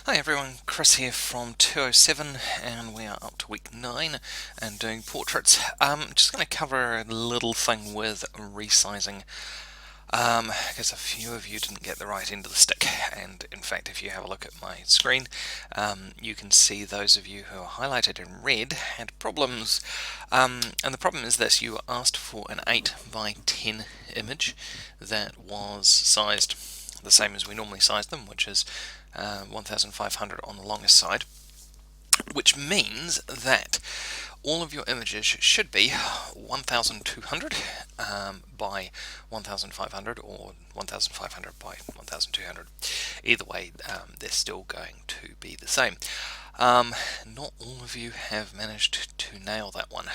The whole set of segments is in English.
Hi everyone, Chris here from 207 and we are up to week 9 and doing portraits. Just going to cover a little thing with resizing because a few of you didn't get the right end of the stick, and in fact if you have a look at my screen you can see those of you who are highlighted in red had problems, and the problem is this: you were asked for an 8 by 10 image that was sized the same as we normally size them, which is 1500 on the longest side, which means that all of your images should be 1200 by 1500 or 1500 by 1200. Either way, they're still going to be the same. Not all of you have managed to nail that one.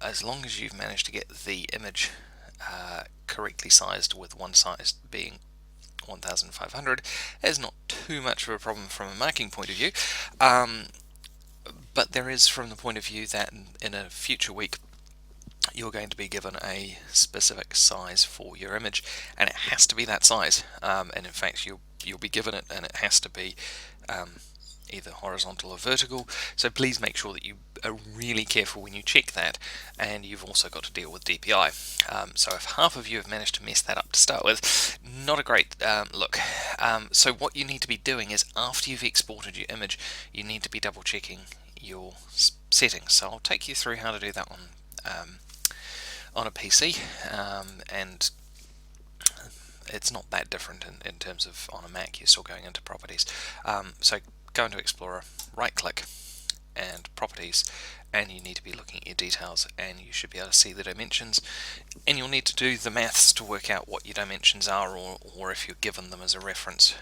As long as you've managed to get the image correctly sized, with one size being 1500, is not too much of a problem from a marking point of view, but there is from the point of view that in a future week you're going to be given a specific size for your image, and it has to be that size, and in fact you'll be given it and it has to be either horizontal or vertical, so please make sure that you are really careful when you check that, and you've also got to deal with DPI. So if half of you have managed to mess that up to start with, not a great look. So what you need to be doing is, after you've exported your image, you need to be double checking your settings. So I'll take you through how to do that on a PC, and it's not that different in terms of on a Mac. You're still going into properties. So go into Explorer, right click and properties, and you need to be looking at your details, and you should be able to see the dimensions, and you'll need to do the maths to work out what your dimensions are, or if you're given them as a reference,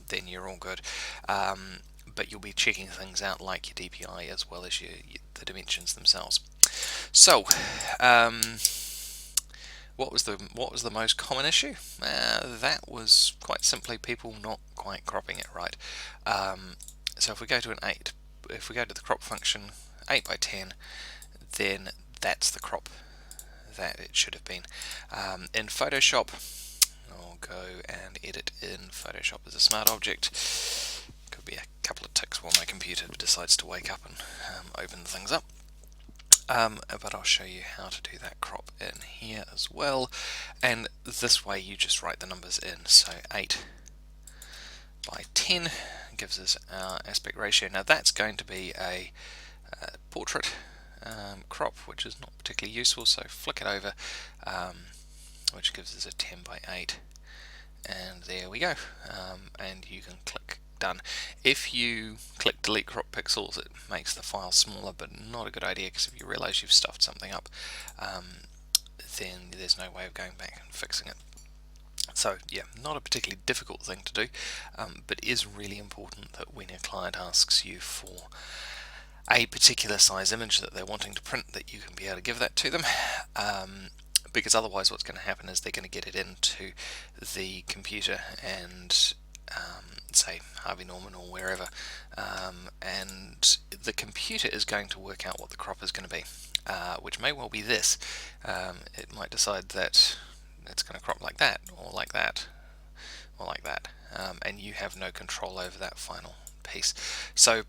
then you're all good. But you'll be checking things out like your DPI as well as the dimensions themselves. So what was the most common issue? That was quite simply people not quite cropping it right. So if we go to an 8, if we go to the crop function 8 by 10, then that's the crop that it should have been. In Photoshop, I'll go and edit in Photoshop as a smart object. Could be a couple of ticks while my computer decides to wake up and open things up. But I'll show you how to do that crop in here as well, and this way you just write the numbers in. So 8 by 10 gives us our aspect ratio. Now that's going to be a portrait crop, which is not particularly useful, so flick it over, which gives us a 10 by 8, and there we go, and you can click done. If you click delete crop pixels, it makes the file smaller, but not a good idea, because if you realize you've stuffed something up, then there's no way of going back and fixing it. So yeah, not a particularly difficult thing to do, but it is really important that when a client asks you for a particular size image that they're wanting to print, that you can be able to give that to them, because otherwise what's going to happen is they're going to get it into the computer and say Harvey Norman or wherever, and the computer is going to work out what the crop is going to be, which may well be this. It might decide that it's going to crop like that, or like that, or like that, and you have no control over that final piece. So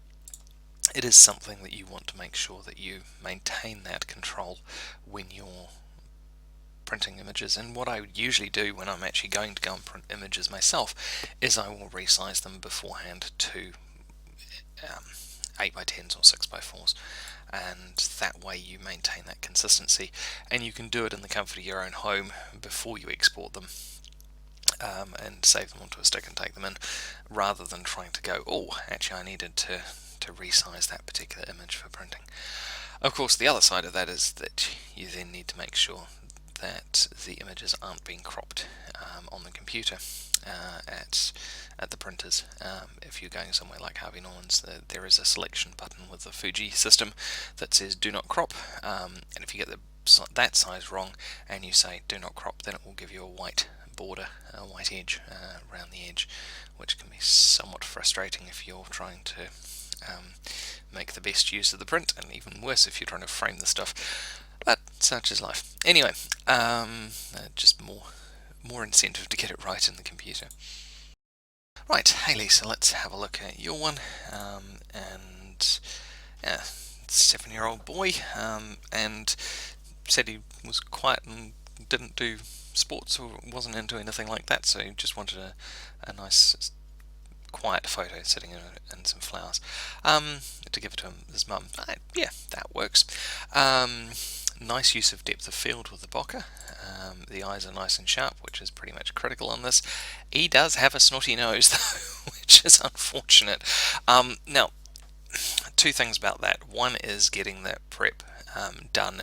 it is something that you want to make sure that you maintain that control when you're printing images. And what I usually do when I'm actually going to go and print images myself is I will resize them beforehand to 8 by 10s or 6 by 4s, and that way you maintain that consistency, and you can do it in the comfort of your own home before you export them, and save them onto a stick and take them in, rather than trying to go, oh, actually I needed to resize that particular image for printing. Of course, the other side of that is that you then need to make sure that the images aren't being cropped on the computer at the printers. If you're going somewhere like Harvey Norman's, there is a selection button with the Fuji system that says do not crop, and if you get that size wrong and you say do not crop, then it will give you a white border, a white edge around the edge, which can be somewhat frustrating if you're trying to make the best use of the print, and even worse if you're trying to frame the stuff. But such is life. Anyway, just more incentive to get it right in the computer. Right, hey Lisa, let's have a look at your one. And yeah, 7-year-old boy, and said he was quiet and didn't do sports or wasn't into anything like that, so he just wanted a nice quiet photo sitting in some flowers, to give it to his mum. Yeah, that works. Nice use of depth of field with the bokeh. The eyes are nice and sharp, which is pretty much critical on this. He does have a snotty nose, though, which is unfortunate. Now, two things about that. One is getting that prep done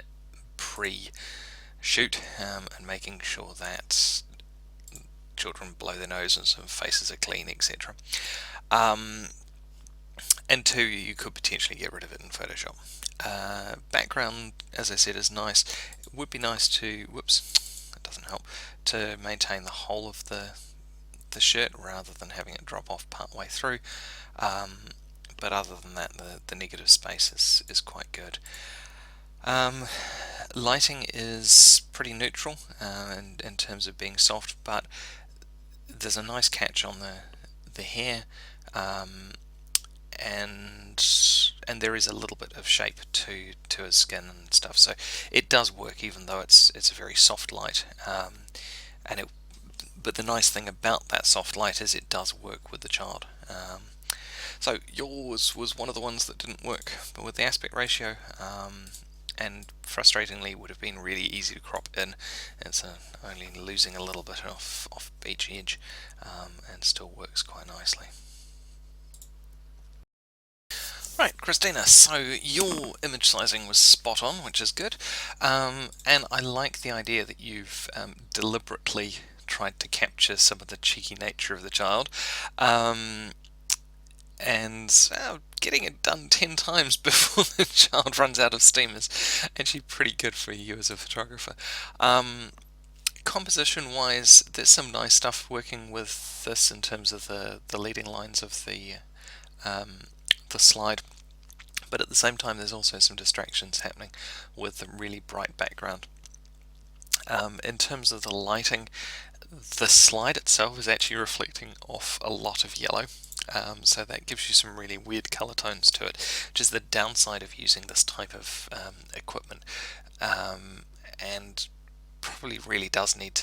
pre-shoot, and making sure that children blow their noses and faces are clean, etc. And two, you could potentially get rid of it in Photoshop. Background, as I said, is nice. It would be nice to, whoops, that doesn't help, to maintain the whole of the shirt rather than having it drop off part way through. But other than that, the negative space is quite good. Lighting is pretty neutral in terms of being soft, but there's a nice catch on the hair, and there is a little bit of shape to his skin and stuff. So it does work, even though it's a very soft light. And it, but the nice thing about that soft light is it does work with the child. So yours was one of the ones that didn't work, but with the aspect ratio, and frustratingly would have been really easy to crop in. It's only losing a little bit off each edge, and still works quite nicely. Right, Christina, so your image sizing was spot on, which is good, and I like the idea that you've deliberately tried to capture some of the cheeky nature of the child, and getting it done 10 times before the child runs out of steam is actually pretty good for you as a photographer. Composition wise, there's some nice stuff working with this in terms of the leading lines of the slide, but at the same time there's also some distractions happening with the really bright background. In terms of the lighting, the slide itself is actually reflecting off a lot of yellow, so that gives you some really weird color tones to it, which is the downside of using this type of equipment, and probably really does need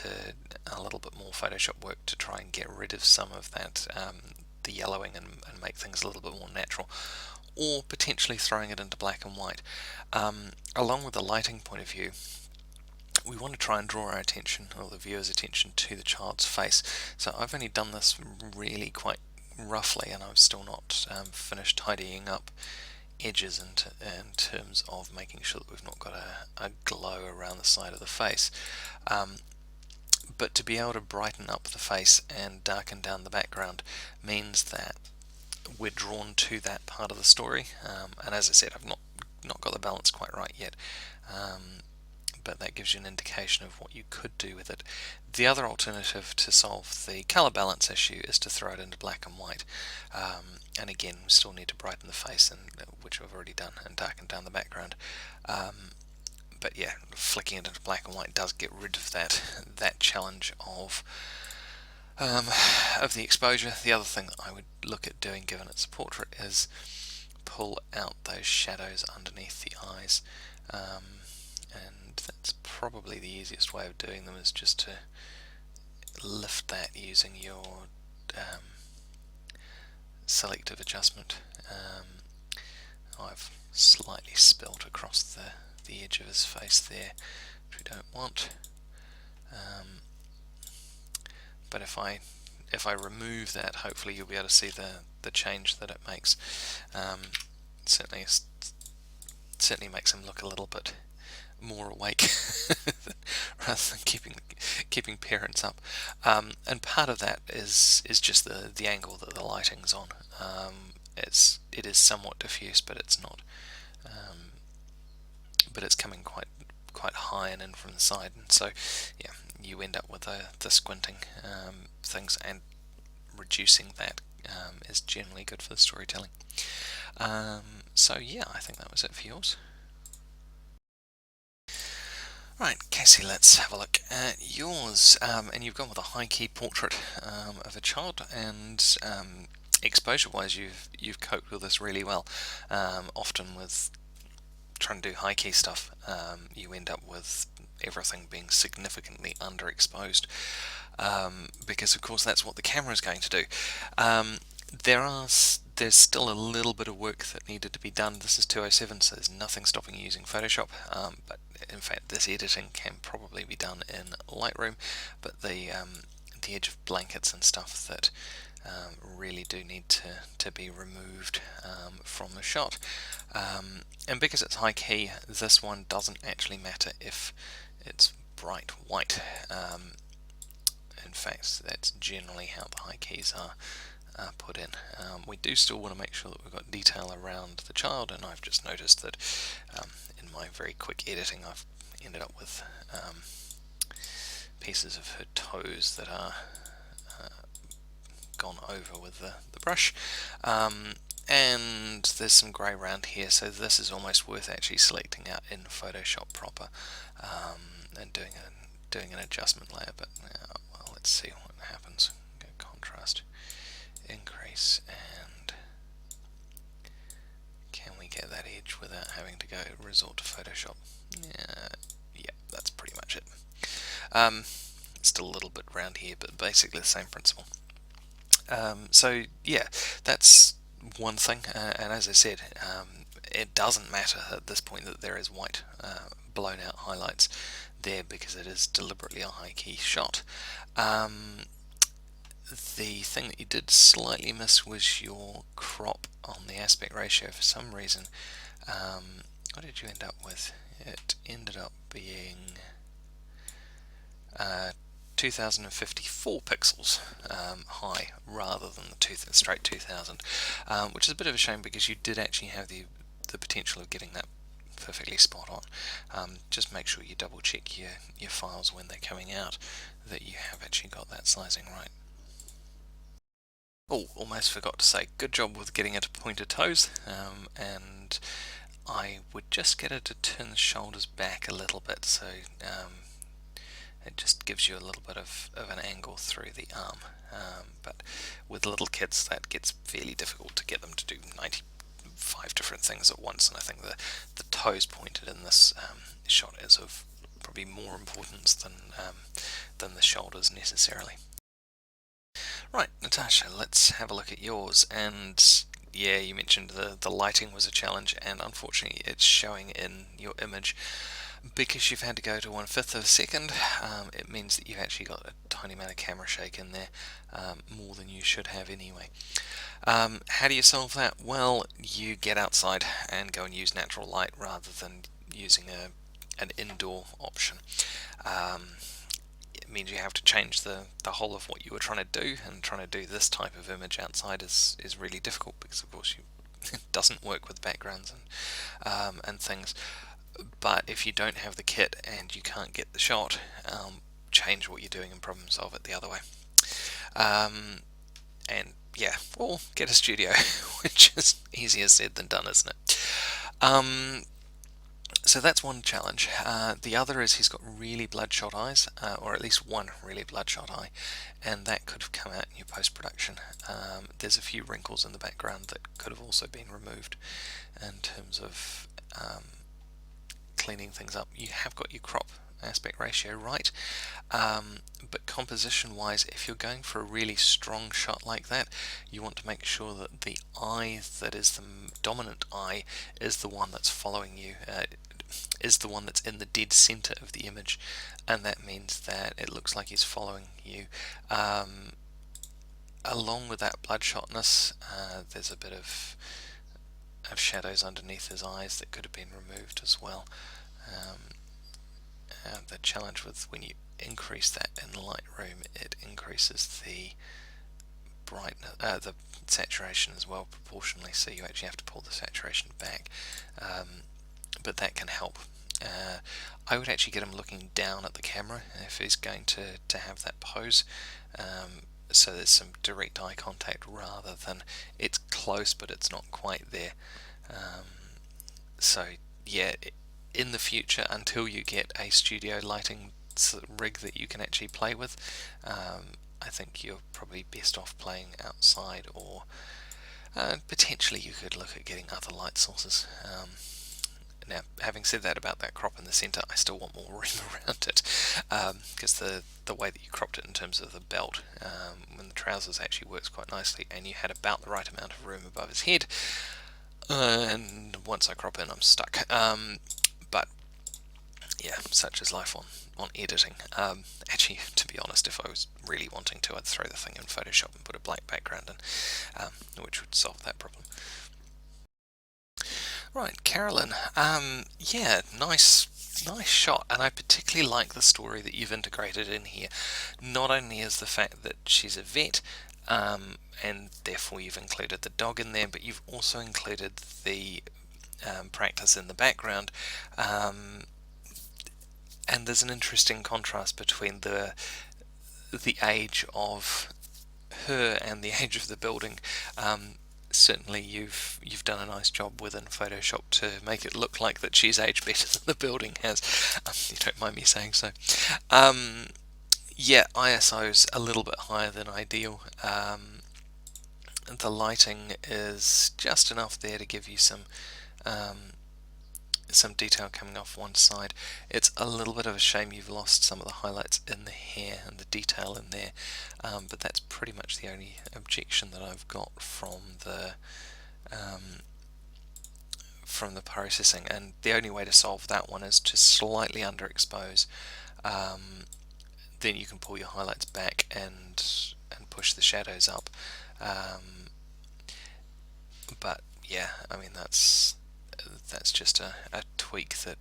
a little bit more Photoshop work to try and get rid of some of that, the yellowing, and make things a little bit more natural, or potentially throwing it into black and white. Along with the lighting point of view, we want to try and draw our attention, or the viewer's attention, to the child's face. So I've only done this really quite roughly, and I've still not finished tidying up edges in terms of making sure that we've not got a glow around the side of the face. But to be able to brighten up the face and darken down the background means that we're drawn to that part of the story. And as I said, I've not got the balance quite right yet. But that gives you an indication of what you could do with it. The other alternative to solve the color balance issue is to throw it into black and white. And again, we still need to brighten the face, which I've already done, and darken down the background. But yeah, flicking it into black and white does get rid of that challenge of the exposure. The other thing that I would look at doing, given it's a portrait, is pull out those shadows underneath the eyes. And that's probably the easiest way of doing them, is just to lift that using your selective adjustment. I've slightly spilt across the edge of his face there, which we don't want. But if I remove that, hopefully you'll be able to see the change that it makes. Certainly makes him look a little bit more awake rather than keeping parents up. And part of that is just the angle that the lighting's on. It is somewhat diffuse, but it's not. But it's coming quite high and in from the side, and so yeah, you end up with the squinting things, and reducing that is generally good for the storytelling. So yeah, I think that was it for yours. Right, Casey, let's have a look at yours. And you've gone with a high key portrait of a child, and exposure-wise, you've coped with this really well. Often with trying to do high key stuff, you end up with everything being significantly underexposed, because of course that's what the camera is going to do. Um, there's still a little bit of work that needed to be done. This is 207, so there's nothing stopping you using Photoshop, but in fact this editing can probably be done in Lightroom, but the edge of blankets and stuff that really do need to be removed from the shot. And because it's high key, this one doesn't actually matter if it's bright white. In fact, that's generally how the high keys are put in. We do still want to make sure that we've got detail around the child, and I've just noticed that in my very quick editing I've ended up with pieces of her toes that are gone over with the brush. And there's some grey around here, so this is almost worth actually selecting out in Photoshop proper and doing an adjustment layer. But well, let's see what happens. Go contrast, increase, and can we get that edge without having to go resort to Photoshop? Yeah, that's pretty much it. Still a little bit around here, but basically the same principle. So yeah, that's one thing, and as I said, it doesn't matter at this point that there is white blown out highlights there, because it is deliberately a high key shot. The thing that you did slightly miss was your crop on the aspect ratio. For some reason, what did you end up with? It ended up being 2054 pixels high rather than the straight 2000, which is a bit of a shame because you did actually have the potential of getting that perfectly spot on. Just make sure you double check your files when they're coming out that you have actually got that sizing right. Oh, almost forgot to say, good job with getting her to point her toes, and I would just get her to turn the shoulders back a little bit, so it just gives you a little bit of an angle through the arm. But with little kids that gets fairly difficult to get them to do 95 different things at once, and I think the toes pointed in this shot is of probably more importance than the shoulders necessarily. Right, Natasha, let's have a look at yours. And yeah, you mentioned the lighting was a challenge, and unfortunately it's showing in your image because you've had to go to 1/5 of a second. It means that you've actually got a tiny amount of camera shake in there, more than you should have anyway. How do you solve that? Well, you get outside and go and use natural light rather than using an indoor option. It means you have to change the whole of what you were trying to do, and trying to do this type of image outside is really difficult because of course it doesn't work with backgrounds and things. But if you don't have the kit and you can't get the shot, change what you're doing and problem solve it the other way. And yeah, or get a studio, which is easier said than done, isn't it? So that's one challenge. The other is he's got really bloodshot eyes, or at least one really bloodshot eye, and that could have come out in your post-production. There's a few wrinkles in the background that could have also been removed in terms of cleaning things up. You have got your crop aspect ratio right, but composition wise, if you're going for a really strong shot like that, you want to make sure that the eye that is the dominant eye is the one that's following you, is the one that's in the dead center of the image, and that means that it looks like he's following you. Along with that bloodshotness, there's a bit of shadows underneath his eyes that could have been removed as well. The challenge with when you increase that in Lightroom, it increases the brightness, the saturation as well proportionally, so you actually have to pull the saturation back, but that can help. I would actually get him looking down at the camera if he's going to have that pose, so there's some direct eye contact rather than it's close but it's not quite there. So yeah, in the future, until you get a studio lighting rig that you can actually play with, I think you're probably best off playing outside, or potentially you could look at getting other light sources. Now, having said that about that crop in the centre, I still want more room around it, because the way that you cropped it in terms of the belt, when the trousers, actually works quite nicely, and you had about the right amount of room above his head, and once I crop in I'm stuck. But yeah, such is life on editing. Actually, to be honest, if I was really wanting to, I'd throw the thing in Photoshop and put a black background in, which would solve that problem. Right, Carolyn. Yeah, nice shot, and I particularly like the story that you've integrated in here. Not only is the fact that she's a vet, and therefore you've included the dog in there, but you've also included the practice in the background. And there's an interesting contrast between the age of her and the age of the building. Certainly you've done a nice job within Photoshop to make it look like that she's aged better than the building has. You don't mind me saying so. Yeah, ISO's a little bit higher than ideal. The lighting is just enough there to give you some detail coming off one side. It's a little bit of a shame you've lost some of the highlights in the hair and the detail in there, but that's pretty much the only objection that I've got from the processing, and the only way to solve that one is to slightly underexpose. Then you can pull your highlights back and push the shadows up. But yeah, I mean, that's just a tweak that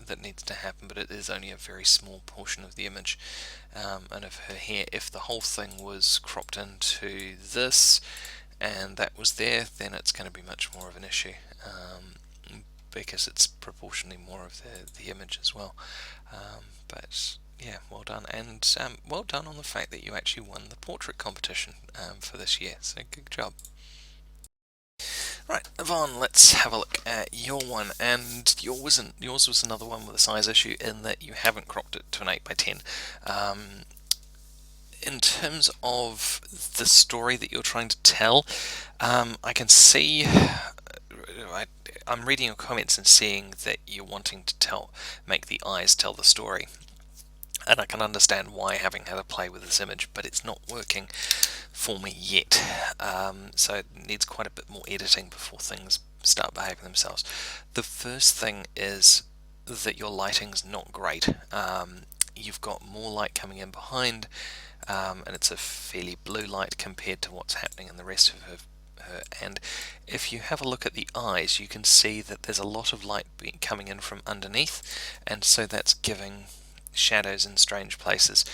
that needs to happen, but it is only a very small portion of the image, and of her hair. If the whole thing was cropped into this and that was there, then it's going to be much more of an issue, because it's proportionally more of the image as well. But yeah, well done, and well done on the fact that you actually won the portrait competition for this year, so good job. Right, Yvonne, let's have a look at your one, and yours was another one with a size issue in that you haven't cropped it to an 8x10. In terms of the story that you're trying to tell, I can see, I'm reading your comments and seeing that you're wanting to make the eyes tell the story. And I can understand why, having had a play with this image, but it's not working for me yet. So it needs quite a bit more editing before things start behaving themselves. The first thing is that your lighting's not great. You've got more light coming in behind, and it's a fairly blue light compared to what's happening in the rest of her. And if you have a look at the eyes, you can see that there's a lot of light coming in from underneath, and so that's giving shadows in strange places,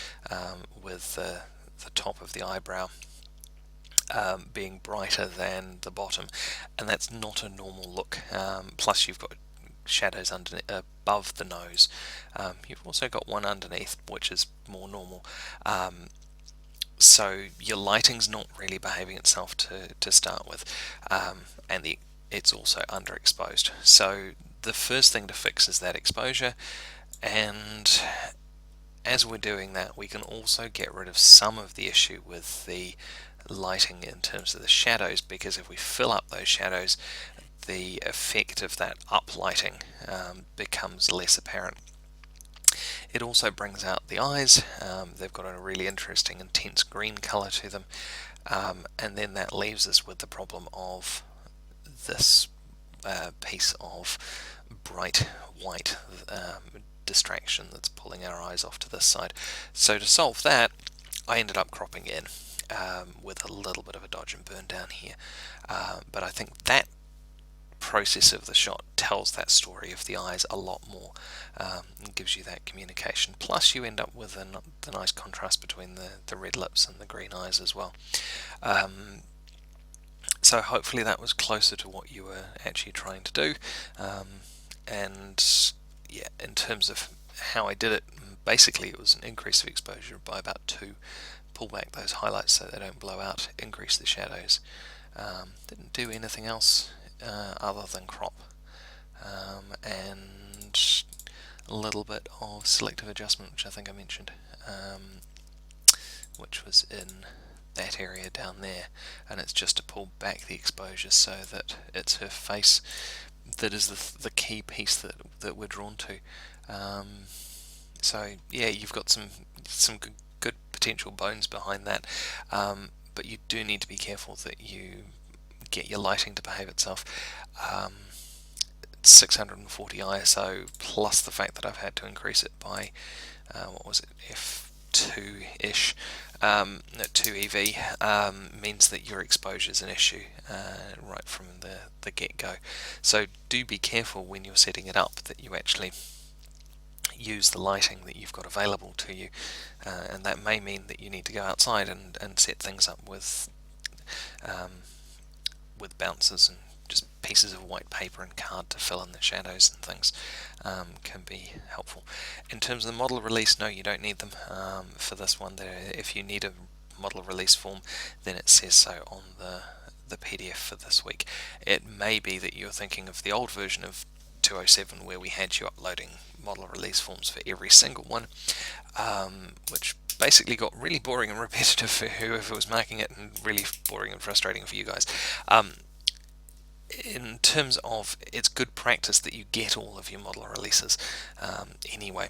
with the top of the eyebrow being brighter than the bottom, and that's not a normal look. Plus you've got shadows above the nose. You've also got one underneath, which is more normal. So your lighting's not really behaving itself to start with, and it's also underexposed. So the first thing to fix is that exposure, and as we're doing that, we can also get rid of some of the issue with the lighting in terms of the shadows, because if we fill up those shadows, the effect of that uplighting becomes less apparent. It also brings out the eyes. They've got a really interesting intense green color to them, and then that leaves us with the problem of this piece of bright white distraction that's pulling our eyes off to this side. So to solve that, I ended up cropping in with a little bit of a dodge and burn down here, but I think that process of the shot tells that story of the eyes a lot more, and gives you that communication. Plus you end up with the nice contrast between the red lips and the green eyes as well. So hopefully that was closer to what you were actually trying to do. And yeah, in terms of how I did it, basically it was an increase of exposure by about 2, pull back those highlights so they don't blow out, increase the shadows. Didn't do anything else other than crop. and a little bit of selective adjustment, which I think I mentioned, which was in that area down there, and it's just to pull back the exposure so that it's her face that is the key piece that we're drawn to. So yeah, you've got some good potential bones behind that, but you do need to be careful that you get your lighting to behave itself. 640 ISO plus the fact that I've had to increase it by what was it, F2-ish, 2 EV, means that your exposure is an issue right from the get-go. So do be careful when you're setting it up that you actually use the lighting that you've got available to you, and that may mean that you need to go outside and set things up with bouncers and just pieces of white paper and card to fill in the shadows and things can be helpful. In terms of the model release, no, you don't need them for this one. If you need a model release form, then it says so on the PDF for this week. It may be that you're thinking of the old version of 207 where we had you uploading model release forms for every single one, which basically got really boring and repetitive for whoever was making it, and really boring and frustrating for you guys. In terms of, it's good practice that you get all of your model releases anyway,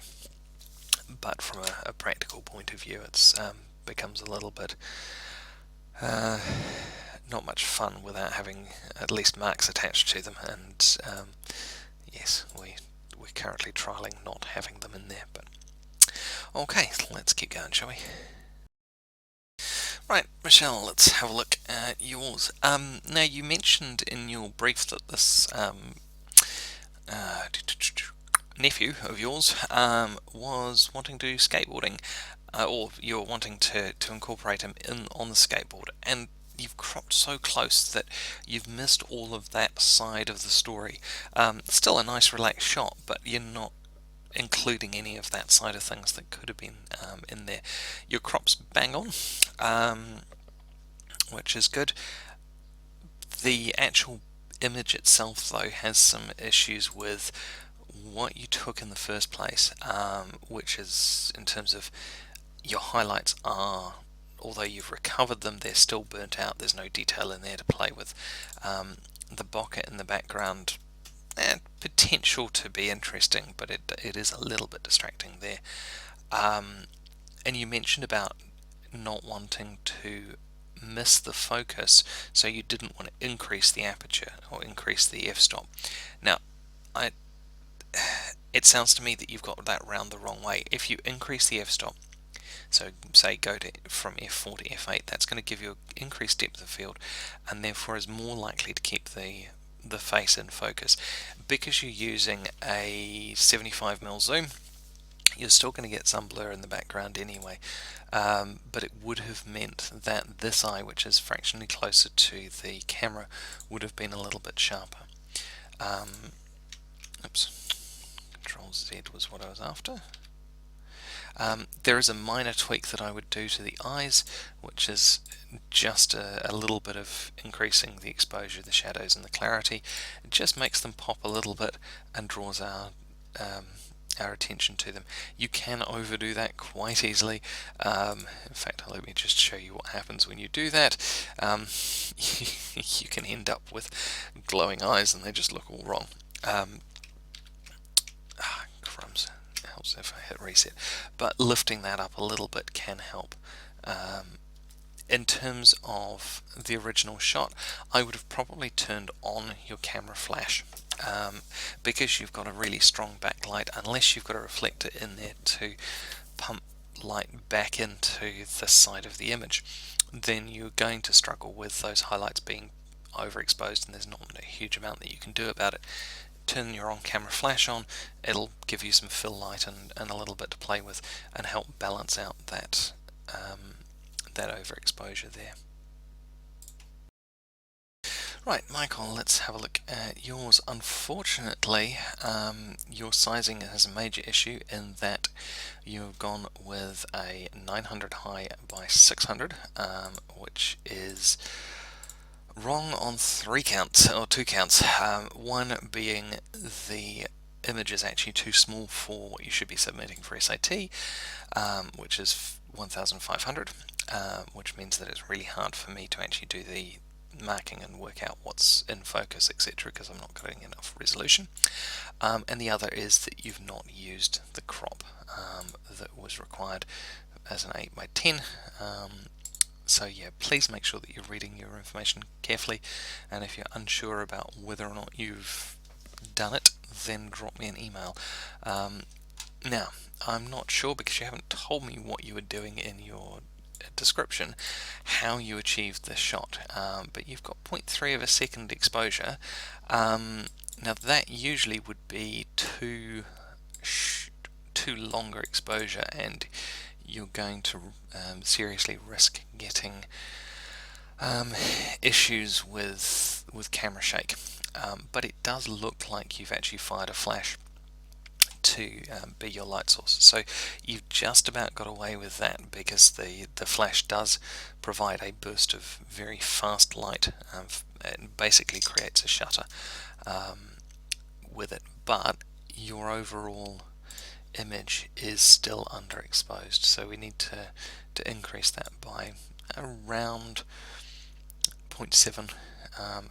but from a practical point of view, it's becomes a little bit not much fun without having at least marks attached to them, and yes, we're currently trialing not having them in there, but okay, let's keep going, shall we? Right, Michelle, let's have a look at yours. Now, you mentioned in your brief that this nephew of yours was wanting to do skateboarding, or you're wanting to incorporate him in on the skateboard, and you've cropped so close that you've missed all of that side of the story. Still a nice relaxed shot, but you're not including any of that side of things that could have been in there. Your crop's bang on, which is good. The actual image itself, though, has some issues with what you took in the first place, which is in terms of your highlights are, although you've recovered them, they're still burnt out. There's no detail in there to play with. The bokeh in the background, potential to be interesting, but it is a little bit distracting there. And you mentioned about not wanting to miss the focus, so you didn't want to increase the aperture or increase the f-stop. Now, it sounds to me that you've got that round the wrong way. If you increase the f-stop, so say go from f4 to f8, that's going to give you an increased depth of field, and therefore is more likely to keep the face in focus. Because you're using a 75mm zoom, you're still going to get some blur in the background anyway, but it would have meant that this eye, which is fractionally closer to the camera, would have been a little bit sharper. Control Z was what I was after. There is a minor tweak that I would do to the eyes, which is just a little bit of increasing the exposure, the shadows and the clarity. It just makes them pop a little bit and draws our attention to them. You can overdo that quite easily. In fact, let me just show you what happens when you do that. You can end up with glowing eyes and they just look all wrong. Crumbs. Helps if I hit reset, but lifting that up a little bit can help. In terms of the original shot, I would have probably turned on your camera flash, because you've got a really strong backlight. Unless you've got a reflector in there to pump light back into this side of the image, then you're going to struggle with those highlights being overexposed, and there's not a huge amount that you can do about it. Turn your on-camera flash on, it'll give you some fill light and a little bit to play with and help balance out that overexposure there. Right, Michael, let's have a look at yours. Unfortunately, your sizing has a major issue in that you've gone with a 900 high by 600, which is Wrong on 3 counts, or 2 counts. One being the image is actually too small for what you should be submitting for SAT, which is 1500, which means that it's really hard for me to actually do the marking and work out what's in focus, etc., because I'm not getting enough resolution. And the other is that you've not used the crop that was required as an 8 by 10. So yeah, please make sure that you're reading your information carefully, and if you're unsure about whether or not you've done it, then drop me an email. Now, I'm not sure, because you haven't told me what you were doing in your description, how you achieved this shot, but you've got 0.3 of a second exposure. Now that usually would be too longer exposure, and you're going to seriously risk getting issues with camera shake. But it does look like you've actually fired a flash to be your light source, so you've just about got away with that, because the flash does provide a burst of very fast light. It basically creates a shutter with it, but your overall image is still underexposed, so we need to increase that by around 0.7,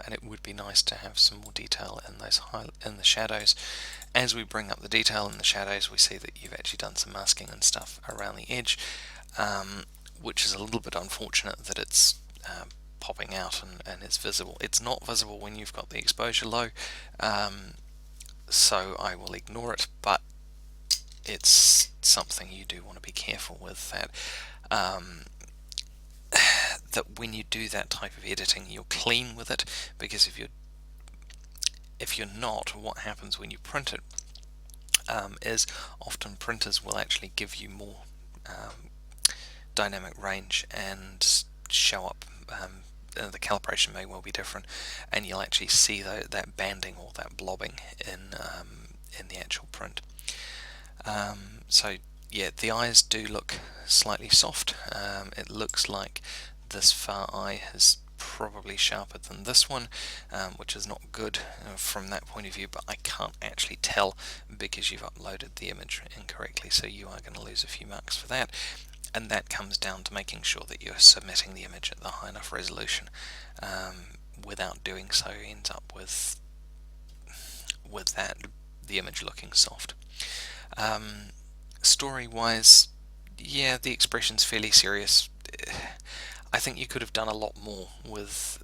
and it would be nice to have some more detail in those in the shadows. As we bring up the detail in the shadows, we see that you've actually done some masking and stuff around the edge, which is a little bit unfortunate that it's popping out and it's visible. It's not visible when you've got the exposure low, so I will ignore it, but it's something you do want to be careful with, that that when you do that type of editing, you're clean with it, because if you're not, what happens when you print it is often printers will actually give you more dynamic range and show up. The calibration may well be different, and you'll actually see that banding or that blobbing in the actual print. So yeah, the eyes do look slightly soft. It looks like this far eye is probably sharper than this one, which is not good from that point of view, but I can't actually tell because you've uploaded the image incorrectly, so you are going to lose a few marks for that. And that comes down to making sure that you're submitting the image at the high enough resolution. Without doing so, ends up with the image looking soft. Story-wise, yeah, the expression's fairly serious. I think you could have done a lot more with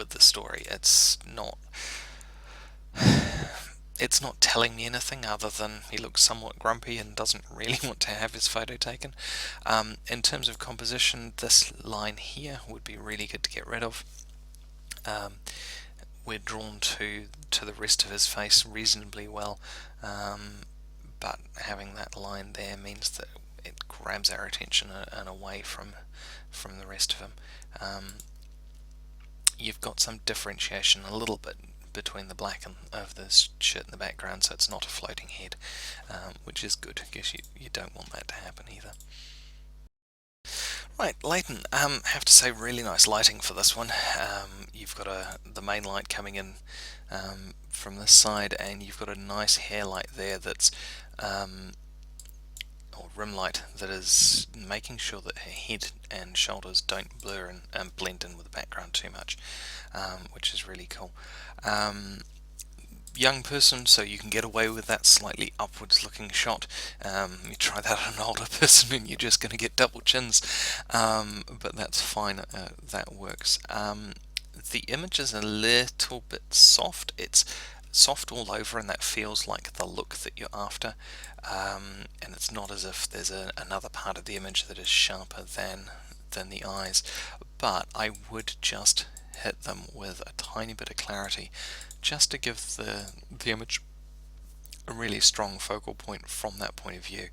the story. It's not telling me anything other than he looks somewhat grumpy and doesn't really want to have his photo taken. In terms of composition, this line here would be really good to get rid of. We're drawn to the rest of his face reasonably well, but having that line there means that it grabs our attention and away from the rest of him. You've got some differentiation a little bit between the black of the shirt in the background, so it's not a floating head, which is good, because you don't want that to happen either. Right, Leighton, have to say, really nice lighting for this one. You've got the main light coming in from this side, and you've got a nice hair light there that's or rim light that is making sure that her head and shoulders don't blur and blend in with the background too much, which is really cool. Young person, so you can get away with that slightly upwards looking shot. You try that on an older person and you're just going to get double chins, but that's fine, that works. The image is a little bit soft. It's soft all over, and that feels like the look that you're after, and it's not as if there's another part of the image that is sharper than the eyes, but I would just hit them with a tiny bit of clarity, just to give the image a really strong focal point from that point of view.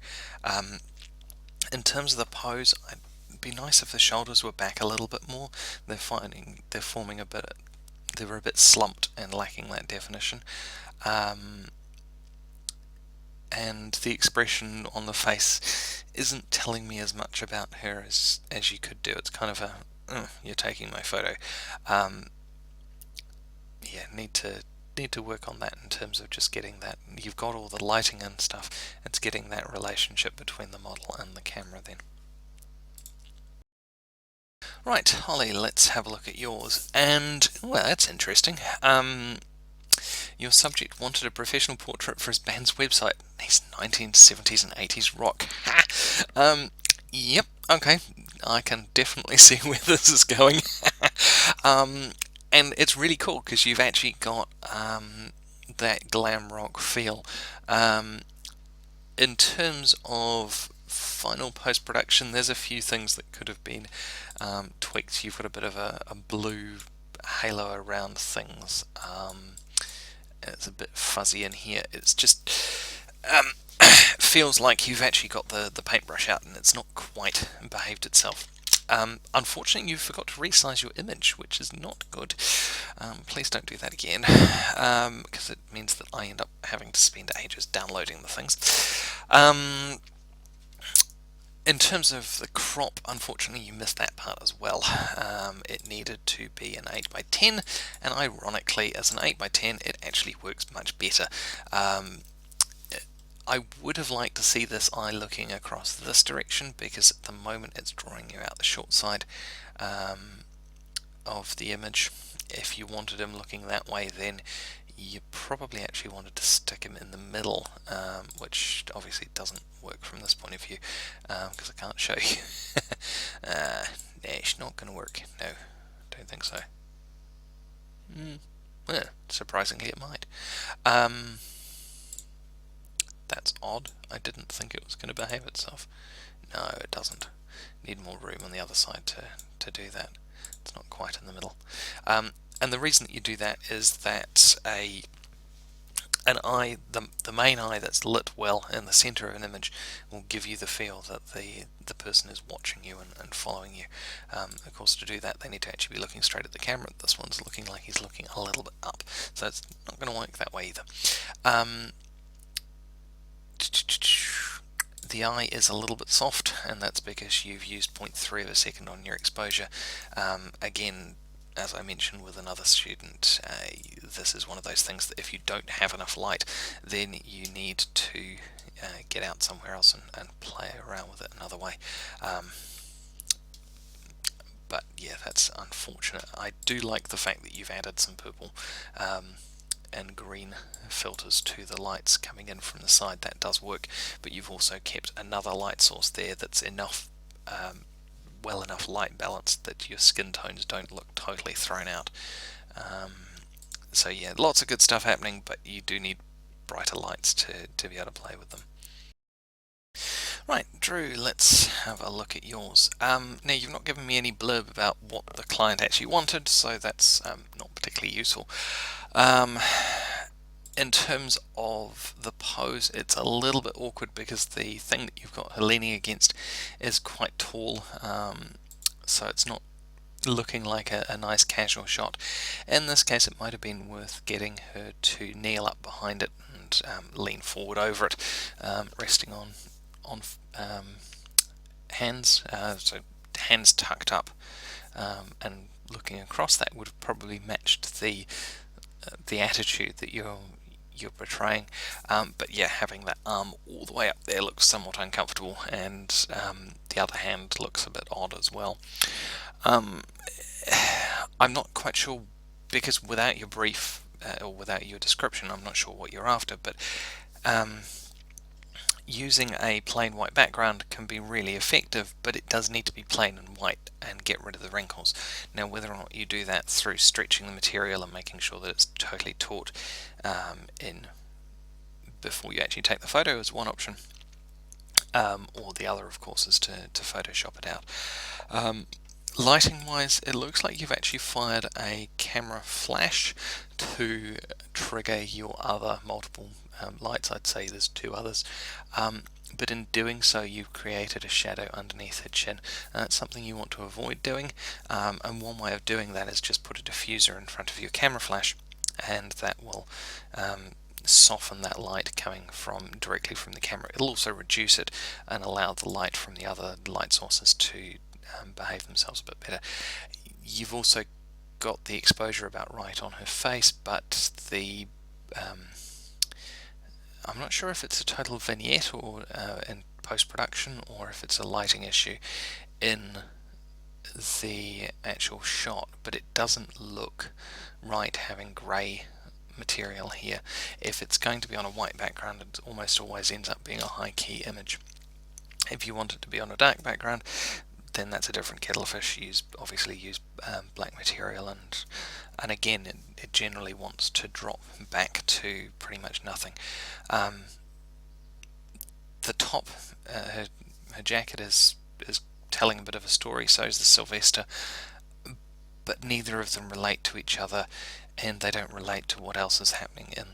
In terms of the pose, it'd be nice if the shoulders were back a little bit more. They're forming a bit, they were a bit slumped and lacking that definition. And the expression on the face isn't telling me as much about her as you could do. It's kind of a, you're taking my photo. yeah, need to work on that in terms of just getting that. You've got all the lighting and stuff. It's getting that relationship between the model and the camera then. Right, Holly, let's have a look at yours. And, well, that's interesting. Your subject wanted a professional portrait for his band's website. He's 1970s and 80s rock. Yep, okay. I can definitely see where this is going. And it's really cool because you've actually got that glam rock feel. In terms of final post-production, there's a few things that could have been tweaked. You've got a bit of a blue halo around things. It's a bit fuzzy in here. It's just feels like you've actually got the paintbrush out and it's not quite behaved itself. Unfortunately, you forgot to resize your image, which is not good. Please don't do that again, because it means that I end up having to spend ages downloading the things. In terms of the crop, unfortunately you missed that part as well. It needed to be an 8x10, and ironically as an 8x10 it actually works much better. I would have liked to see this eye looking across this direction, because at the moment it's drawing you out the short side of the image. If you wanted him looking that way, then you probably actually wanted to stick him in the middle, which obviously doesn't work from this point of view, because I can't show you. Nah, it's not going to work. No, don't think so. Yeah, surprisingly it might. That's odd. I didn't think it was going to behave itself. No, it doesn't. Need more room on the other side to do that. It's not quite in the middle. And the reason that you do that is that an eye, the main eye that's lit well in the center of an image, will give you the feel that the person is watching you and following you. Of course, to do that they need to actually be looking straight at the camera. This one's looking like he's looking a little bit up, so it's not going to work that way either. The eye is a little bit soft, and that's because you've used 0.3 of a second on your exposure. Again, as I mentioned with another student, this is one of those things that if you don't have enough light, then you need to get out somewhere else and play around with it another way. But yeah, that's unfortunate. I do like the fact that you've added some purple and green filters to the lights coming in from the side. That does work, but you've also kept another light source there that's enough well enough light balanced that your skin tones don't look totally thrown out. So yeah, lots of good stuff happening, but you do need brighter lights to be able to play with them. Right, Drew, let's have a look at yours. Now, you've not given me any blurb about what the client actually wanted, so that's not particularly useful. In terms of the pose, it's a little bit awkward because the thing that you've got her leaning against is quite tall, so it's not looking like a nice casual shot. In this case, it might have been worth getting her to kneel up behind it and lean forward over it, resting on hands, so hands tucked up, and looking across. That would have probably matched the attitude that you're portraying, but yeah, having that arm all the way up there looks somewhat uncomfortable, and the other hand looks a bit odd as well. I'm not quite sure, because without your brief or without your description, I'm not sure what you're after, but using a plain white background can be really effective, but it does need to be plain and white and get rid of the wrinkles. Now, whether or not you do that through stretching the material and making sure that it's totally taut in before you actually take the photo is one option, or the other, of course, is to Photoshop it out. Lighting wise, it looks like you've actually fired a camera flash to trigger your other multiple lights. I'd say there's two others, but in doing so you've created a shadow underneath her chin. That's something you want to avoid doing, and one way of doing that is just put a diffuser in front of your camera flash, and that will soften that light coming directly from the camera. It'll also reduce it and allow the light from the other light sources to behave themselves a bit better. You've also got the exposure about right on her face, but the I'm not sure if it's a total vignette or in post-production, or if it's a lighting issue in the actual shot, but it doesn't look right having grey material here. If it's going to be on a white background, it almost always ends up being a high key image. If you want it to be on a dark background, then that's a different kettle of fish. Obviously use black material, and again it generally wants to drop back to pretty much nothing. The top, her jacket is telling a bit of a story, so is the Sylvester, but neither of them relate to each other, and they don't relate to what else is happening in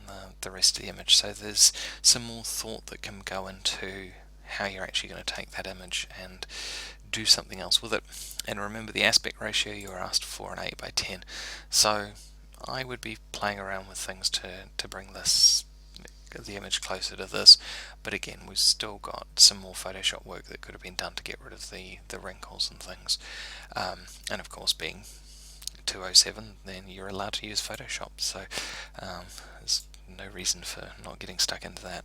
the rest of the image. So there's some more thought that can go into how you're actually going to take that image and do something else with it. And remember, the aspect ratio you were asked for an 8:10, so I would be playing around with things to bring the image closer to this, but again, we've still got some more Photoshop work that could have been done to get rid of the wrinkles and things. And of course, being 207, then you're allowed to use Photoshop, so there's no reason for not getting stuck into that.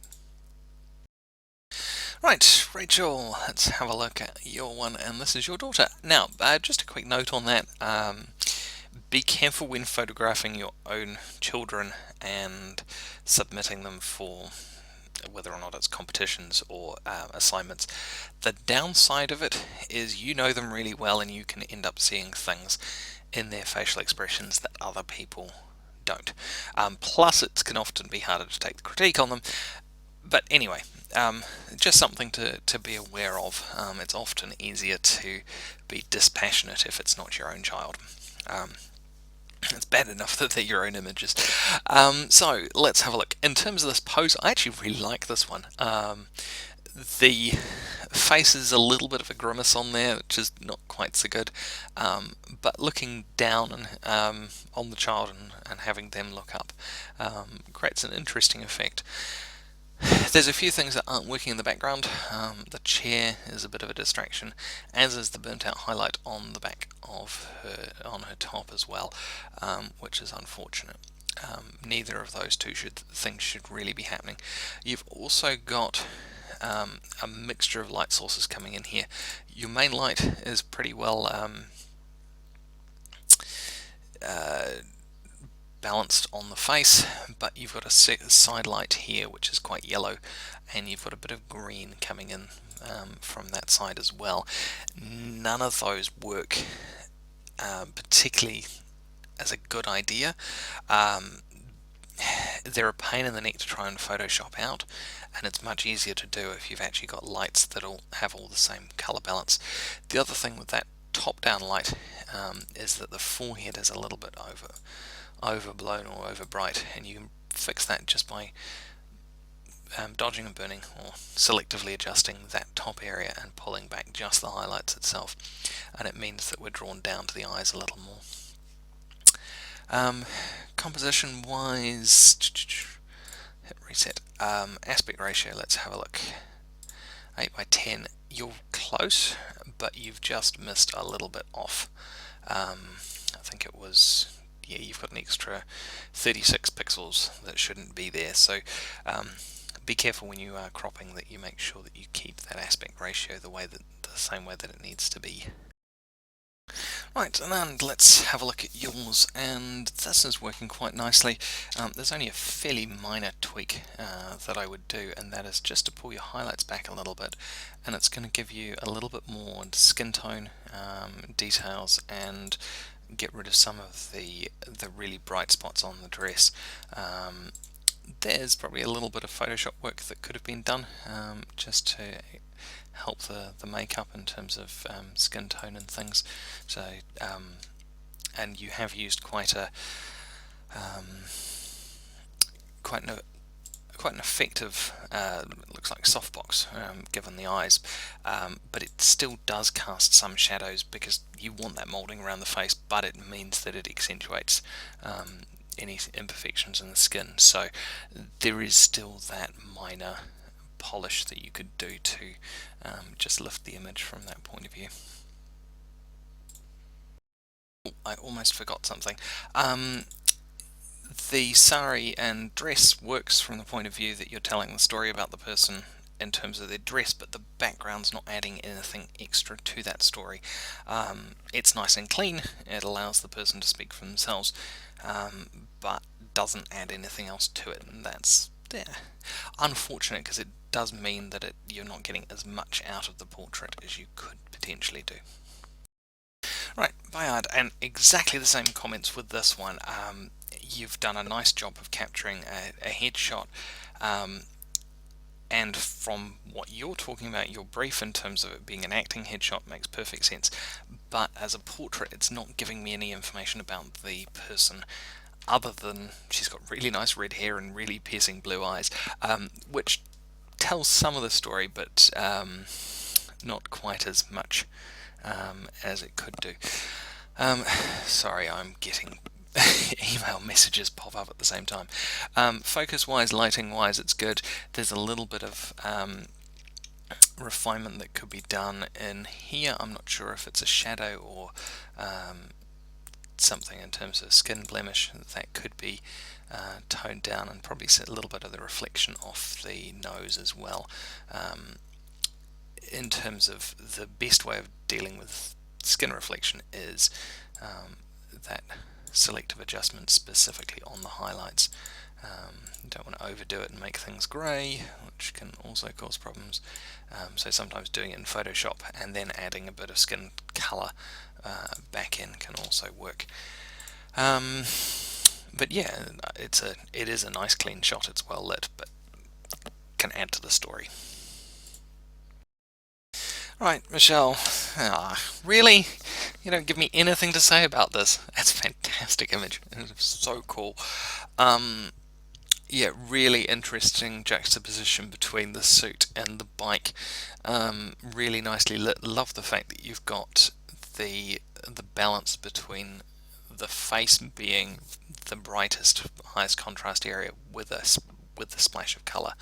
Right, Rachel, let's have a look at your one, and this is your daughter. Now, just a quick note on that. Be careful when photographing your own children and submitting them for whether or not it's competitions or assignments. The downside of it is you know them really well, and you can end up seeing things in their facial expressions that other people don't. Plus, it can often be harder to take the critique on them. But anyway, just something to be aware of. It's often easier to be dispassionate if it's not your own child. It's bad enough that they're your own images. So let's have a look. In terms of this pose, I actually really like this one. The face is a little bit of a grimace on there, which is not quite so good. But looking down on the child and having them look up creates an interesting effect. There's a few things that aren't working in the background. The chair is a bit of a distraction, as is the burnt out highlight on the back of on her top as well, which is unfortunate. Neither of those two things should really be happening. You've also got a mixture of light sources coming in here. Your main light is pretty well balanced on the face, but you've got a side light here which is quite yellow, and you've got a bit of green coming in from that side as well. None of those work particularly as a good idea. They're a pain in the neck to try and Photoshop out, and it's much easier to do if you've actually got lights that'll have all the same color balance. The other thing with that top-down light is that the forehead is a little bit overblown or over bright, and you can fix that just by dodging and burning or selectively adjusting that top area and pulling back just the highlights itself, and it means that we're drawn down to the eyes a little more. Composition wise, hit reset. Aspect ratio, let's have a look. 8:10, you're close, but you've just missed a little bit off. I think it was, yeah, you've got an extra 36 pixels that shouldn't be there, so be careful when you are cropping that you make sure that you keep that aspect ratio the same way that it needs to be. Right, and let's have a look at yours, and this is working quite nicely. There's only a fairly minor tweak that I would do, and that is just to pull your highlights back a little bit, and it's going to give you a little bit more skin tone details and get rid of some of the really bright spots on the dress. There's probably a little bit of Photoshop work that could have been done just to help the makeup in terms of skin tone and things. So and you have used quite an effective looks like softbox given the eyes, but it still does cast some shadows because you want that moulding around the face, but it means that it accentuates any imperfections in the skin. So there is still that minor polish that you could do to just lift the image from that point of view. I almost forgot something. The sari and dress works from the point of view that you're telling the story about the person in terms of their dress, but the background's not adding anything extra to that story. It's nice and clean, it allows the person to speak for themselves, but doesn't add anything else to it, and that's unfortunate because it does mean that you're not getting as much out of the portrait as you could potentially do. Right, Bayard, and exactly the same comments with this one. You've done a nice job of capturing a headshot, and from what you're talking about, your brief in terms of it being an acting headshot makes perfect sense. But as a portrait, it's not giving me any information about the person other than she's got really nice red hair and really piercing blue eyes, which tells some of the story, but not quite as much as it could do. Sorry, I'm getting email messages pop up at the same time. Focus wise, lighting wise, it's good. There's a little bit of refinement that could be done in here. I'm not sure if it's a shadow or something in terms of skin blemish that could be toned down, and probably a little bit of the reflection off the nose as well. In terms of the best way of dealing with skin reflection is that selective adjustment specifically on the highlights. You don't want to overdo it and make things grey, which can also cause problems. So sometimes doing it in Photoshop and then adding a bit of skin colour back in can also work. But yeah, it is a nice clean shot. It's well lit, but can add to the story. Right, Michelle. Really? You don't give me anything to say about this. That's a fantastic image. It's so cool. Yeah, really interesting juxtaposition between the suit and the bike. Really nicely lit. Love the fact that you've got the balance between the face being the brightest, highest contrast area with the splash of colour.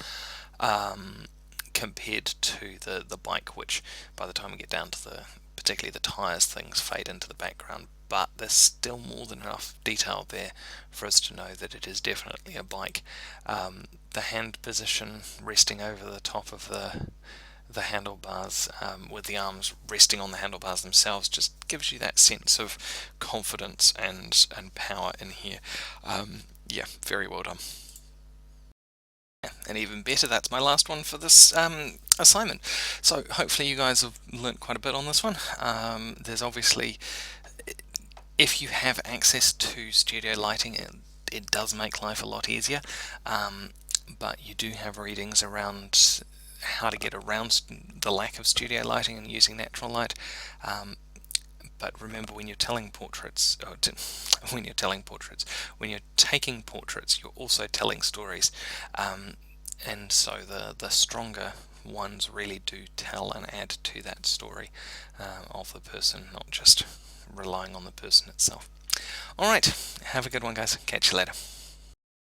Compared to the bike, which by the time we get down to particularly the tyres, things fade into the background, but there's still more than enough detail there for us to know that it is definitely a bike. The hand position resting over the top of the handlebars, with the arms resting on the handlebars themselves, just gives you that sense of confidence and power in here. Yeah, very well done. And even better, that's my last one for this assignment. So hopefully you guys have learnt quite a bit on this one. There's obviously, if you have access to studio lighting, it does make life a lot easier, but you do have readings around how to get around the lack of studio lighting and using natural light. But remember, when you're telling portraits, when you're taking portraits, you're also telling stories, and so the stronger ones really do tell and add to that story of the person, not just relying on the person itself. Alright, have a good one, guys. Catch you later.